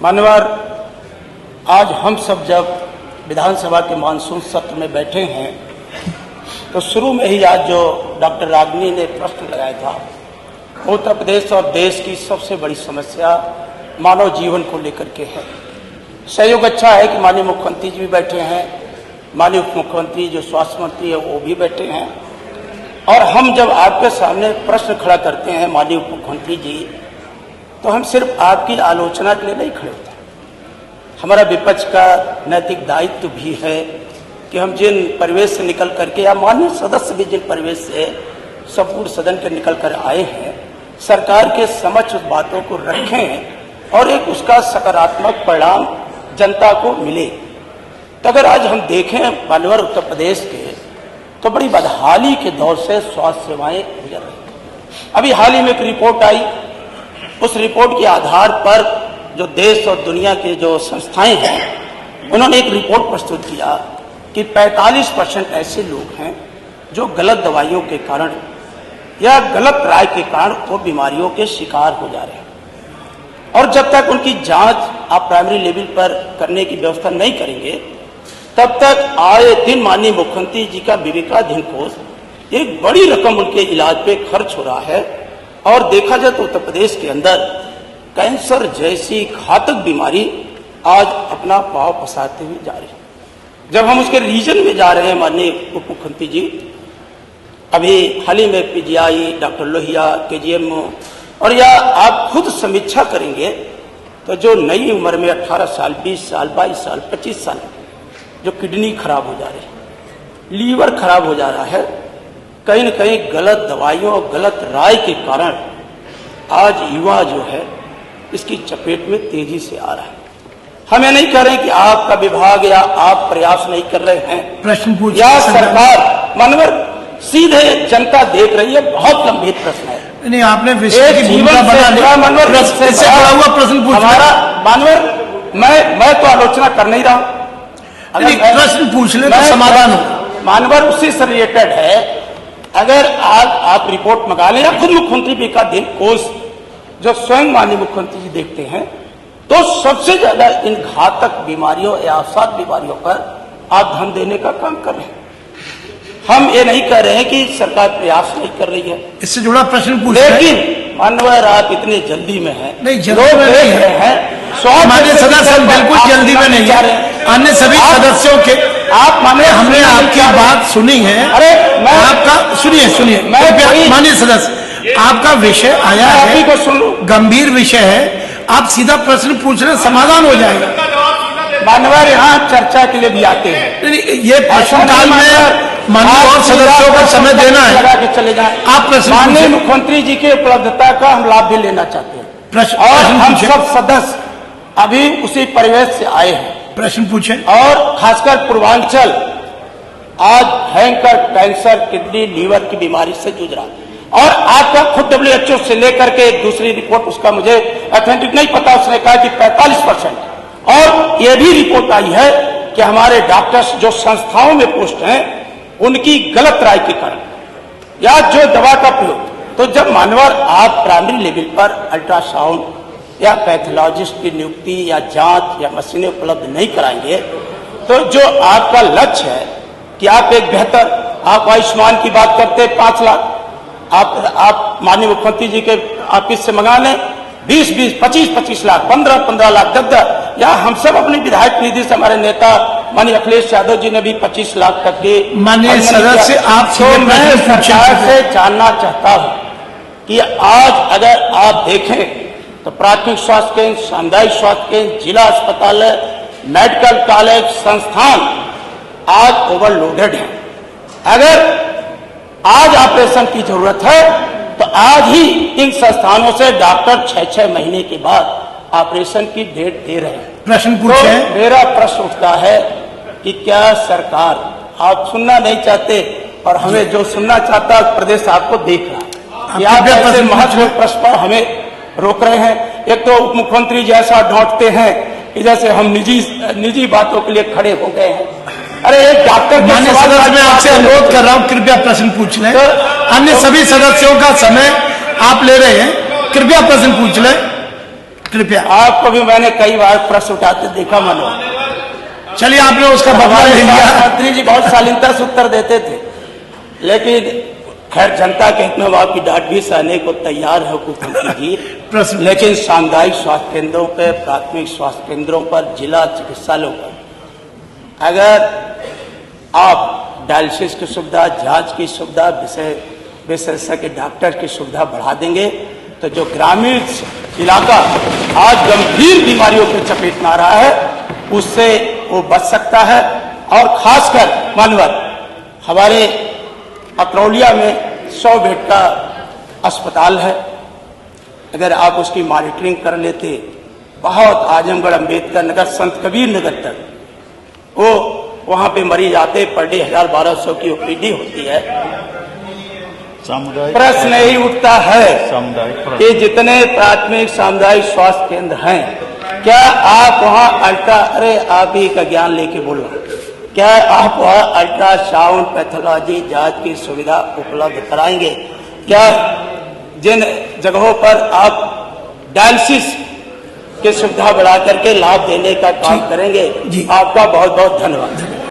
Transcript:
मान्यवर, आज हम सब जब विधानसभा के मानसून सत्र में बैठे हैं तो शुरू में ही आज जो डॉक्टर रागिनी ने प्रश्न लगाया था उत्तर प्रदेश और देश की सबसे बड़ी समस्या मानव जीवन को लेकर के है। सहयोग अच्छा है कि माननीय मुख्यमंत्री जी भी बैठे हैं, माननीय उप मुख्यमंत्री जो स्वास्थ्य मंत्री है वो भी बैठे हैं, और हम जब आपके सामने प्रश्न खड़ा करते हैं माननीय उप मुख्यमंत्री जी, तो हम सिर्फ आपकी आलोचना के लिए नहीं खड़े होते। हमारा विपक्ष का नैतिक दायित्व भी है कि हम जिन परिवेश से निकल करके, या माननीय सदस्य भी जिन परिवेश से संपूर्ण सदन के निकल कर आए हैं, सरकार के समक्ष उस बातों को रखें और एक उसका सकारात्मक परिणाम जनता को मिले। तो अगर आज हम देखें मान्यवर उत्तर प्रदेश के, तो बड़ी बदहाली के दौर से स्वास्थ्य सेवाएं गुजर रही। अभी हाल ही में एक रिपोर्ट आई, उस रिपोर्ट के आधार पर जो देश और दुनिया के जो संस्थाएं हैं उन्होंने एक रिपोर्ट प्रस्तुत किया कि 45% ऐसे लोग हैं जो गलत दवाइयों के कारण या गलत राय के कारण वो बीमारियों के शिकार हो जा रहे हैं, और जब तक उनकी जांच आप प्राइमरी लेवल पर करने की व्यवस्था नहीं करेंगे तब तक आए दिन माननीय मुख्यमंत्री जी का विवेकाधीन कोष एक बड़ी रकम उनके इलाज पे खर्च हो रहा है। और देखा जाए तो उत्तर प्रदेश के अंदर कैंसर जैसी घातक बीमारी आज अपना पांव पसारते हुए जा रही है। जब हम उसके रीजन में जा रहे हैं माननीय उप मुख्यमंत्री जी, अभी हाल ही में पीजीआई, डॉक्टर लोहिया, केजीएम, और या आप खुद समीक्षा करेंगे तो जो नई उम्र में 18 साल, 20 साल, 22 साल, 25 साल जो किडनी खराब हो जा रही है, लीवर खराब हो जा रहा है, कहीं न कहीं गलत दवाइयों और गलत राय के कारण आज युवा जो है इसकी चपेट में तेजी से आ रहा है। हम ये नहीं कह रहे कि आपका विभाग या आप प्रयास नहीं कर रहे हैं, प्रश्न पूछ या सरकार, मानवर सीधे जनता देख रही है, बहुत गंभीर प्रश्न है। नहीं, आपने विषय की भूमिका बना लिया, मानवर इससे जुड़ा हुआ प्रश्न पूछ हमारा मानवर, मैं तो आलोचना कर नहीं रहा हूं, प्रश्न पूछ ले तो समाधान हो। मानवर उसी से रिलेटेड है। अगर आज आप रिपोर्ट मंगा लें या खुद मुख्यमंत्री विवेकाधीन कोष जो स्वयं माननीय मुख्यमंत्री जी देखते हैं, तो सबसे ज्यादा इन घातक बीमारियों या अवसाद बीमारियों पर आप धन देने का काम कर रहे हैं। हम ये नहीं कह रहे हैं कि सरकार प्रयास नहीं कर रही है, इससे जुड़ा प्रश्न पूछ, लेकिन मानवर आप इतने जल्दी में हैं, नहीं जल्दी में नहीं है, हमारे सदस्य बिल्कुल जल्दी में नहीं है। अन्य सभी सदस्यों के आप माने हमने आपकी बात सुनी है। अरे मैं आपका सुनिए माननीय सदस्य, आपका विषय आया है, को सुन लो, गंभीर विषय है, आप सीधा प्रश्न पूछ रहे, समाधान हो जाएगा। मानवर यहाँ चर्चा के लिए भी आते हैं, ये प्रश्नकाल में माननीय और सदस्यों को समय देना है, लगा के चले जाए। आप प्रश्न माननीय मुख्यमंत्री जी की उपलब्धता का हम लाभ भी लेना चाहते हैं, और हम सब सदस्य अभी उसी परिवेश से आए हैं। प्रश्न पूछे। और खासकर पूर्वांचल आज भयंकर कैंसर, किडनी, लीवर की बीमारी से जूझ रहा है, और आपका खुद WHO से लेकर के एक दूसरी रिपोर्ट, उसका मुझे ऑथेंटिक नहीं पता, उसने कहा कि 45%, और ये भी रिपोर्ट आई है कि हमारे डॉक्टर्स जो संस्थाओं में पोस्ट हैं उनकी गलत राय के कारण या जो दवा का प्रयोग, तो जब मानवर आप प्राइमरी लेवल पर अल्ट्रासाउंड या पैथोलॉजिस्ट की नियुक्ति या जांच या मशीनें उपलब्ध नहीं कराएंगे, तो जो आपका लक्ष्य है कि आप एक बेहतर, आप आयुष्मान की बात करते 5 लाख, आप माननीय मुख्यमंत्री जी के ऑफिस से मंगा लें 20-20, 25-25 लाख, 15-15 लाख, 10-10, या हम सब अपनी विधायक निधि से, हमारे नेता माननीय अखिलेश यादव जी ने भी 25 लाख तक के माननीय सदस्य आप, तो मैं सरकार से जानना चाहता हूं कि आज अगर आप देखें तो प्राथमिक स्वास्थ्य केंद्र, सामुदायिक स्वास्थ्य केंद्र, जिला अस्पताल, मेडिकल कॉलेज, संस्थान आज ओवरलोडेड है। अगर आज ऑपरेशन की जरूरत है तो आज ही इन संस्थानों से डॉक्टर 6-6 महीने के बाद ऑपरेशन की डेट दे रहे हैं। प्रश्न पूछे। तो मेरा प्रश्न उठता है कि क्या सरकार, आप सुनना नहीं चाहते और हमें जो सुनना चाहता है प्रदेश आपको देख रहा है, आप ऐसे महत्वपूर्ण प्रश्न पर हमें रोक रहे हैं। एक तो उप मुख्यमंत्री जैसा डांटते हैं कि जैसे हम निजी बातों के लिए खड़े हो गए हैं। अरे एक डॉक्टर के सवाल मैं आपसे अनुरोध कर रहा हूं, कृपया प्रश्न पूछ लें। अन्य सभी सदस्यों का समय आप ले रहे हैं, कृपया प्रश्न पूछ लें। कृपया। आपको भी मैंने कई बार प्रश्न उठाते देखा मनो। चलिए, आपने उसका बदला हमारे ले लिया। मंत्री जी बहुत शालीनता से उत्तर देते थे, लेकिन खैर जनता के हित में वो आपकी डांट भी सहने को तैयार है हुकूमत की। प्रश्न। लेकिन सामुदायिक स्वास्थ्य केंद्रों पे, प्राथमिक स्वास्थ्य केंद्रों पर, जिला चिकित्सालयों पर अगर आप डायलिसिस की सुविधा, जांच की सुविधा, विशेषज्ञ डॉक्टर की सुविधा बढ़ा देंगे तो जो ग्रामीण इलाका आज गंभीर बीमारियों की चपेट में आ रहा है उससे वो बच सकता है। और खासकर मानवर हमारे अकरौलिया में 100 बेड का अस्पताल है, अगर आप उसकी मॉनिटरिंग कर लेते, बहुत आजमगढ़, अम्बेडकर नगर, संत कबीर नगर तक वो वहां पे मरीज आते, पर डे 1000-1200 की ओपीडी होती है। प्रश्न यही उठता है कि जितने प्राथमिक सामुदायिक स्वास्थ्य केंद्र हैं, क्या आप वहां अरे आप ही का ज्ञान लेके बोल रहे हैं, क्या आप वहां अल्ट्रासाउंड, पैथोलॉजी जांच की सुविधा उपलब्ध कराएंगे? क्या जिन जगहों पर आप डायलिसिस की सुविधा बढ़ा करके लाभ देने का काम करेंगे? आपका बहुत बहुत धन्यवाद।